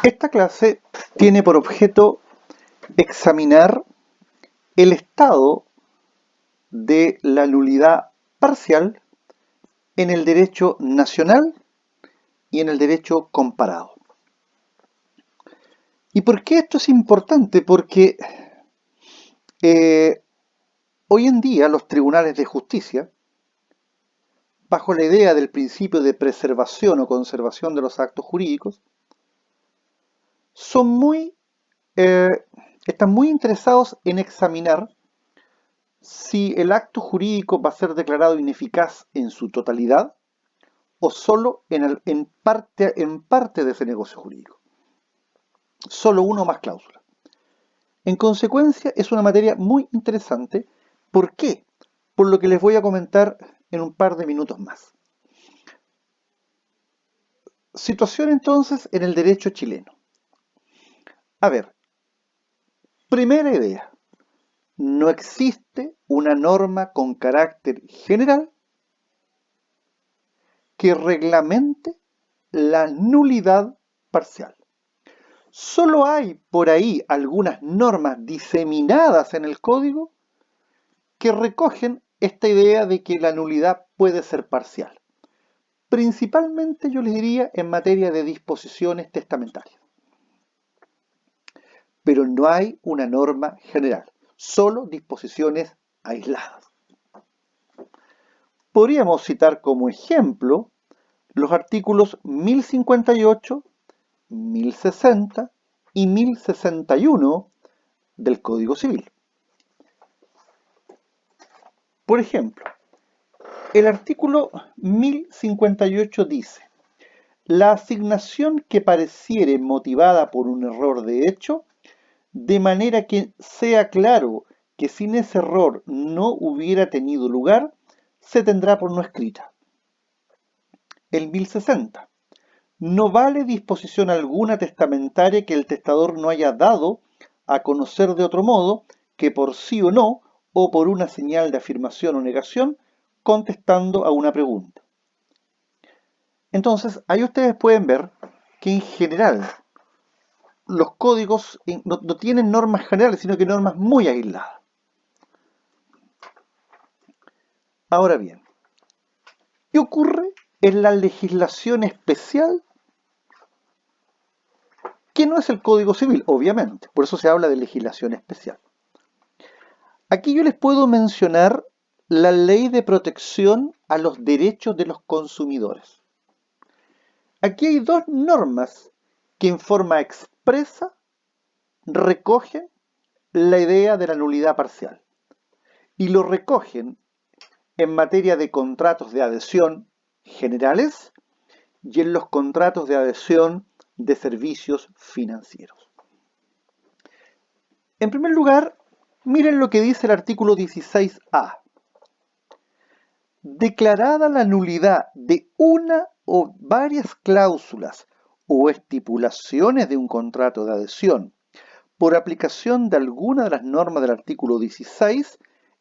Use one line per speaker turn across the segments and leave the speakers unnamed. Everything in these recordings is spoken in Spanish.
Esta clase tiene por objeto examinar el estado de la nulidad parcial en el derecho nacional y en el derecho comparado. ¿Y por qué esto es importante? Porque eh, hoy en día los tribunales de justicia, bajo la idea del principio de preservación o conservación de los actos jurídicos, son eh, están muy interesados en examinar si el acto jurídico va a ser declarado ineficaz en su totalidad o solo en parte de ese negocio jurídico. Solo uno o más cláusulas. En consecuencia, es una materia muy interesante. ¿Por qué? Por lo que les voy a comentar en un par de minutos más. Situación entonces en el derecho chileno. A ver, primera idea. No existe una norma con carácter general que reglamente la nulidad parcial. Solo hay por ahí algunas normas diseminadas en el código que recogen esta idea de que la nulidad puede ser parcial. Principalmente yo les diría en materia de disposiciones testamentarias. Pero no hay una norma general, solo disposiciones aisladas. Podríamos citar como ejemplo los artículos 1058, 1060 y 1061 del Código Civil. Por ejemplo, el artículo 1058 dice: la asignación que pareciere motivada por un error de hecho, de manera que sea claro que sin ese error no hubiera tenido lugar, se tendrá por no escrita. El 1060. No vale disposición alguna testamentaria que el testador no haya dado a conocer de otro modo que por sí o no, o por una señal de afirmación o negación, contestando a una pregunta. Entonces, ahí ustedes pueden ver que en general los códigos no tienen normas generales, sino que normas muy aisladas. Ahora bien, ¿qué ocurre en la legislación especial que no es el Código Civil? Obviamente, por eso se habla de legislación especial. Aquí yo les puedo mencionar la Ley de Protección a los Derechos de los Consumidores. Aquí hay dos normas que en forma expresa recogen la idea de la nulidad parcial y lo recogen en materia de contratos de adhesión generales y en los contratos de adhesión de servicios financieros. En primer lugar, miren lo que dice el artículo 16A. Declarada la nulidad de una o varias cláusulas o estipulaciones de un contrato de adhesión por aplicación de alguna de las normas del artículo 16,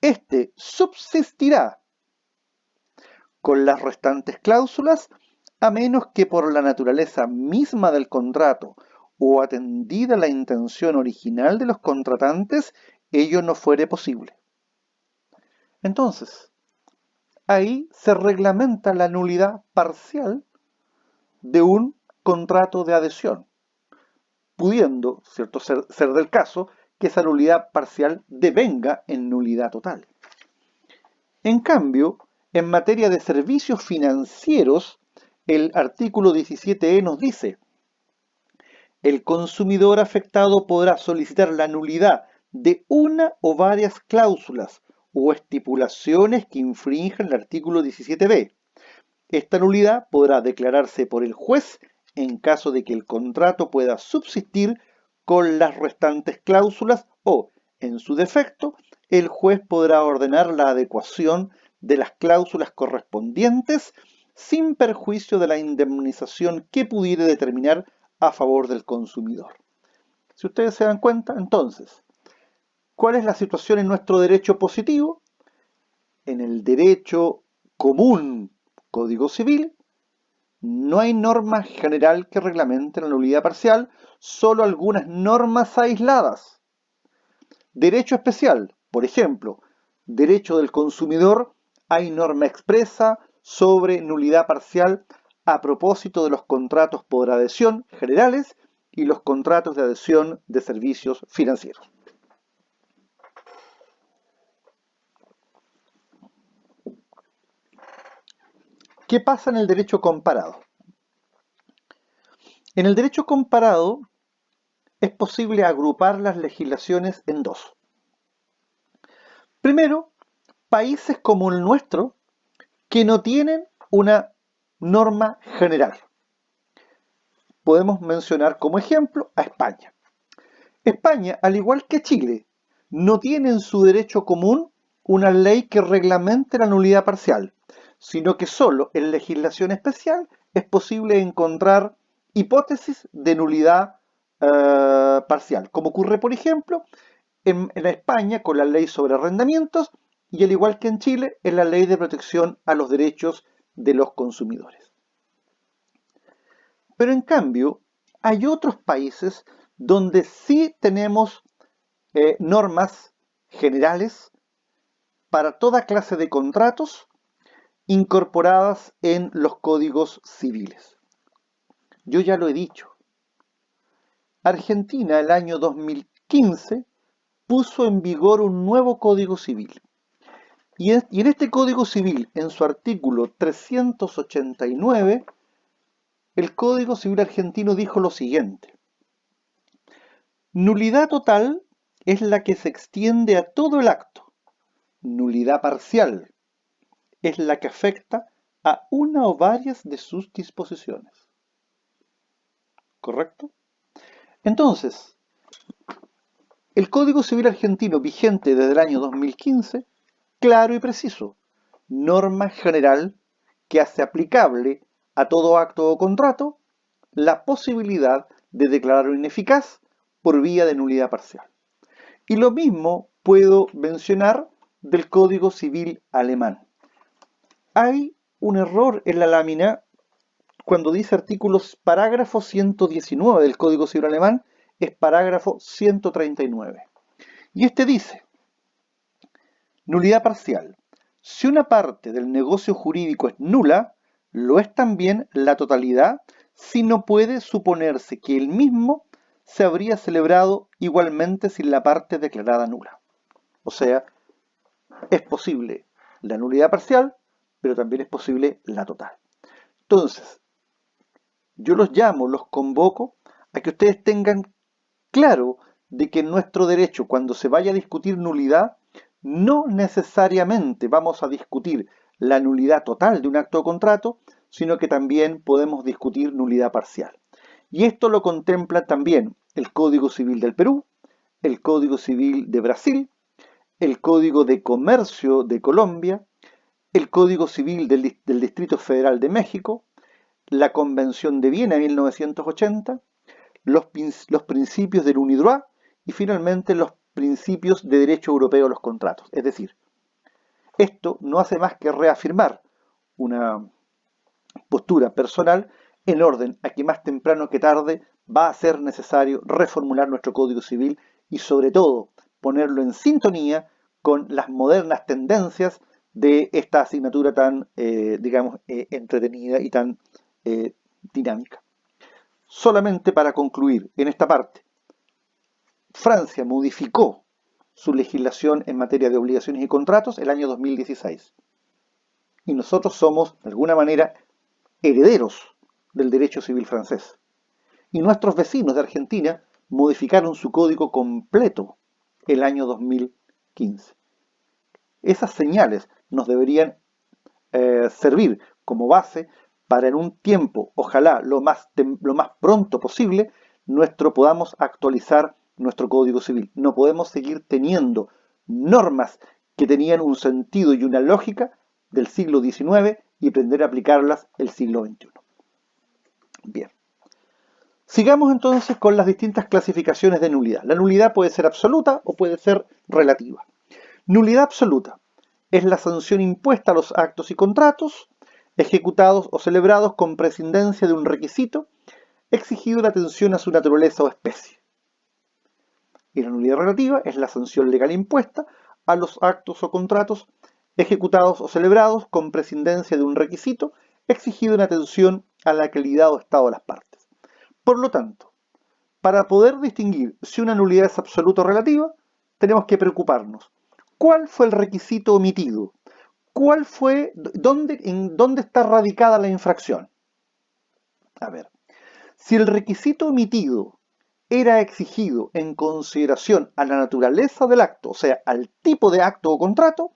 este subsistirá con las restantes cláusulas, a menos que por la naturaleza misma del contrato o atendida la intención original de los contratantes, ello no fuere posible. Entonces, ahí se reglamenta la nulidad parcial de un contrato de adhesión, pudiendo, cierto, ser del caso, que esa nulidad parcial devenga en nulidad total. En cambio, en materia de servicios financieros, el artículo 17E nos dice: el consumidor afectado podrá solicitar la nulidad de una o varias cláusulas o estipulaciones que infrinjan el artículo 17B. Esta nulidad podrá declararse por el juez en caso de que el contrato pueda subsistir con las restantes cláusulas o, en su defecto, el juez podrá ordenar la adecuación de las cláusulas correspondientes sin perjuicio de la indemnización que pudiere determinar a favor del consumidor. Si ustedes se dan cuenta, entonces, ¿cuál es la situación en nuestro derecho positivo? En el derecho común, Código Civil, No hay norma general que reglamente la nulidad parcial, solo algunas normas aisladas. Derecho especial, por ejemplo, derecho del consumidor, hay norma expresa sobre nulidad parcial a propósito de los contratos por adhesión generales y los contratos de adhesión de servicios financieros. ¿Qué pasa en el derecho comparado? En el derecho comparado es posible agrupar las legislaciones en dos. Primero, países como el nuestro que no tienen una norma general. Podemos mencionar como ejemplo a España. España, al igual que Chile, no tiene en su derecho común una ley que reglamente la nulidad parcial, sino que solo en legislación especial es posible encontrar hipótesis de nulidad parcial, como ocurre, por ejemplo, en España con la ley sobre arrendamientos y al igual que en Chile en la ley de protección a los derechos de los consumidores. Pero en cambio, hay otros países donde sí tenemos normas generales para toda clase de contratos incorporadas en los códigos civiles. Yo ya lo he dicho. Argentina el año 2015 puso en vigor un nuevo código civil. Y en este código civil, en su artículo 389, el Código Civil argentino dijo lo siguiente: nulidad total es la que se extiende a todo el acto. Nulidad parcial es la que afecta a una o varias de sus disposiciones. ¿Correcto? Entonces, el Código Civil argentino vigente desde el año 2015, claro y preciso, norma general que hace aplicable a todo acto o contrato la posibilidad de declararlo ineficaz por vía de nulidad parcial. Y lo mismo puedo mencionar del Código Civil alemán. Hay un error en la lámina cuando dice artículos parágrafo 119 del Código Civil alemán, es parágrafo 139. Y este dice: nulidad parcial. Si una parte del negocio jurídico es nula, lo es también la totalidad si no puede suponerse que el mismo se habría celebrado igualmente sin la parte declarada nula. O sea, es posible la nulidad parcial, pero también es posible la total. Entonces, yo los llamo, los convoco a que ustedes tengan claro de que en nuestro derecho, cuando se vaya a discutir nulidad, no necesariamente vamos a discutir la nulidad total de un acto o contrato, sino que también podemos discutir nulidad parcial. Y esto lo contempla también el Código Civil del Perú, el Código Civil de Brasil, el Código de Comercio de Colombia, el Código Civil del Distrito Federal de México, la Convención de Viena de 1980, los principios del UNIDROIT y finalmente los principios de derecho europeo a los contratos. Es decir, esto no hace más que reafirmar una postura personal en orden a que más temprano que tarde va a ser necesario reformular nuestro Código Civil y sobre todo ponerlo en sintonía con las modernas tendencias de esta asignatura tan, entretenida y tan dinámica. Solamente para concluir en esta parte, Francia modificó su legislación en materia de obligaciones y contratos el año 2016. Y nosotros somos, de alguna manera, herederos del derecho civil francés. Y nuestros vecinos de Argentina modificaron su código completo el año 2015. Esas señales nos deberían servir como base para en un tiempo, ojalá lo más pronto posible, podamos actualizar nuestro Código Civil. No podemos seguir teniendo normas que tenían un sentido y una lógica del siglo XIX y pretender aplicarlas el siglo XXI. Bien. Sigamos entonces con las distintas clasificaciones de nulidad. La nulidad puede ser absoluta o puede ser relativa. Nulidad absoluta es la sanción impuesta a los actos y contratos ejecutados o celebrados con prescindencia de un requisito exigido en atención a su naturaleza o especie. Y la nulidad relativa es la sanción legal impuesta a los actos o contratos ejecutados o celebrados con prescindencia de un requisito exigido en atención a la calidad o estado de las partes. Por lo tanto, para poder distinguir si una nulidad es absoluta o relativa, tenemos que preocuparnos. ¿Cuál fue el requisito omitido? ¿En dónde está radicada la infracción? A ver, si el requisito omitido era exigido en consideración a la naturaleza del acto, o sea, al tipo de acto o contrato,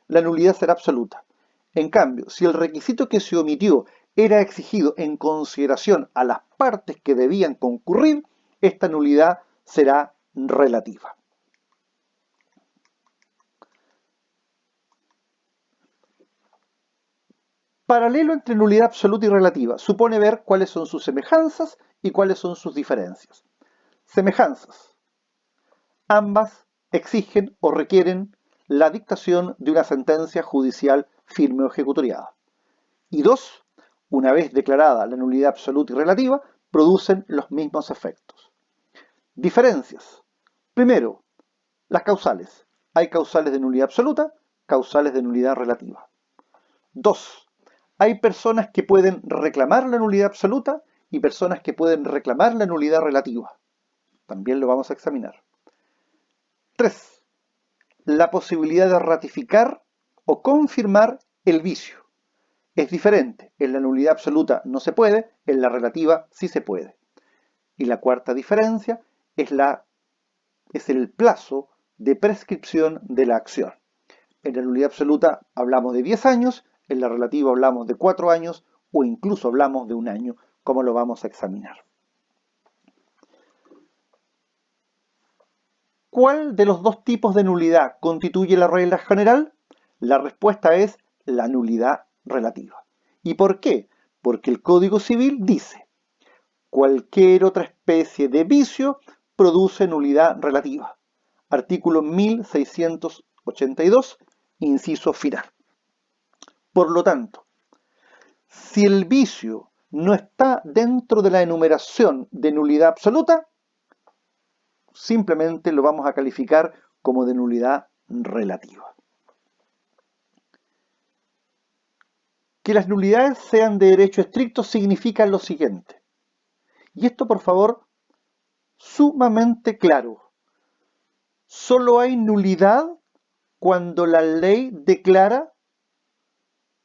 la nulidad será absoluta. En cambio, si el requisito que se omitió era exigido en consideración a las partes que debían concurrir, esta nulidad será relativa. Paralelo entre nulidad absoluta y relativa supone ver cuáles son sus semejanzas y cuáles son sus diferencias. Semejanzas. Ambas exigen o requieren la dictación de una sentencia judicial firme o ejecutoriada. Y dos, una vez declarada la nulidad absoluta y relativa, producen los mismos efectos. Diferencias. Primero, las causales. Hay causales de nulidad absoluta, causales de nulidad relativa. Dos, hay personas que pueden reclamar la nulidad absoluta y personas que pueden reclamar la nulidad relativa. También lo vamos a examinar. 3. La posibilidad de ratificar o confirmar el vicio. Es diferente. En la nulidad absoluta no se puede, en la relativa sí se puede. Y la cuarta diferencia es el plazo de prescripción de la acción. En la nulidad absoluta hablamos de 10 años, en la relativa hablamos de 4 años o incluso hablamos de 1 año, como lo vamos a examinar. ¿Cuál de los dos tipos de nulidad constituye la regla general? La respuesta es la nulidad relativa. ¿Y por qué? Porque el Código Civil dice: cualquier otra especie de vicio produce nulidad relativa. Artículo 1682, inciso final. Por lo tanto, si el vicio no está dentro de la enumeración de nulidad absoluta, simplemente lo vamos a calificar como de nulidad relativa. Que las nulidades sean de derecho estricto significa lo siguiente. Y esto, por favor, sumamente claro. Solo hay nulidad cuando la ley declara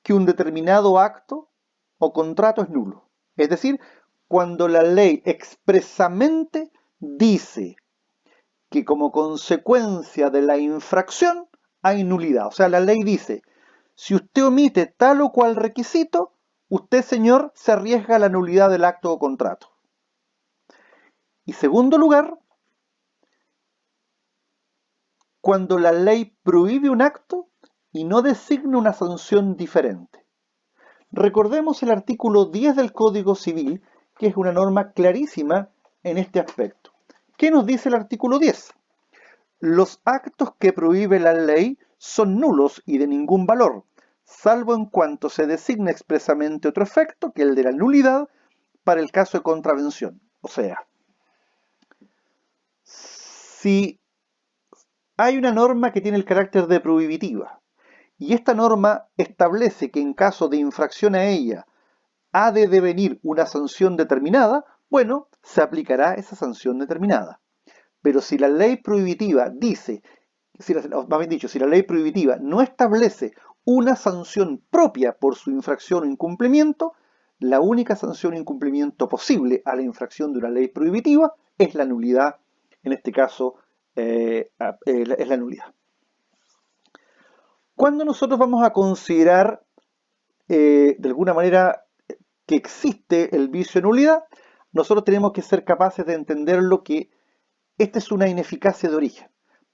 que un determinado acto o contrato es nulo. Es decir, cuando la ley expresamente dice que como consecuencia de la infracción hay nulidad. O sea, la ley dice: si usted omite tal o cual requisito, usted, señor, se arriesga a la nulidad del acto o contrato. Y segundo lugar, cuando la ley prohíbe un acto y no designa una sanción diferente. Recordemos el artículo 10 del Código Civil, que es una norma clarísima en este aspecto. ¿Qué nos dice el artículo 10? Los actos que prohíbe la ley son nulos y de ningún valor, salvo en cuanto se designe expresamente otro efecto que el de la nulidad para el caso de contravención. O sea, si hay una norma que tiene el carácter de prohibitiva y esta norma establece que en caso de infracción a ella ha de devenir una sanción determinada, bueno, se aplicará esa sanción determinada. Pero si la ley prohibitiva dice, si la ley prohibitiva no establece una sanción propia por su infracción o incumplimiento, la única sanción o incumplimiento posible a la infracción de una ley prohibitiva es la nulidad, en este caso es la nulidad. Cuando nosotros vamos a considerar de alguna manera que existe el vicio de nulidad, nosotros tenemos que ser capaces de entender lo que esta es una ineficacia de origen.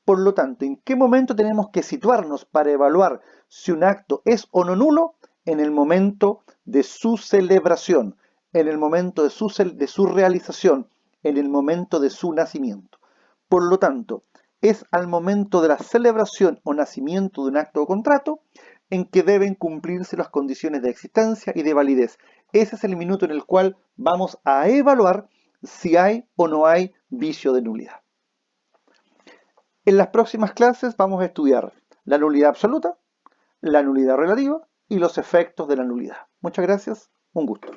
Por lo tanto, ¿en qué momento tenemos que situarnos para evaluar si un acto es o no nulo? En el momento de su celebración, en el momento de su realización, en el momento de su nacimiento. Por lo tanto, es al momento de la celebración o nacimiento de un acto o contrato en que deben cumplirse las condiciones de existencia y de validez. Ese es el minuto en el cual vamos a evaluar si hay o no hay vicio de nulidad. En las próximas clases vamos a estudiar la nulidad absoluta, la nulidad relativa y los efectos de la nulidad. Muchas gracias, un gusto.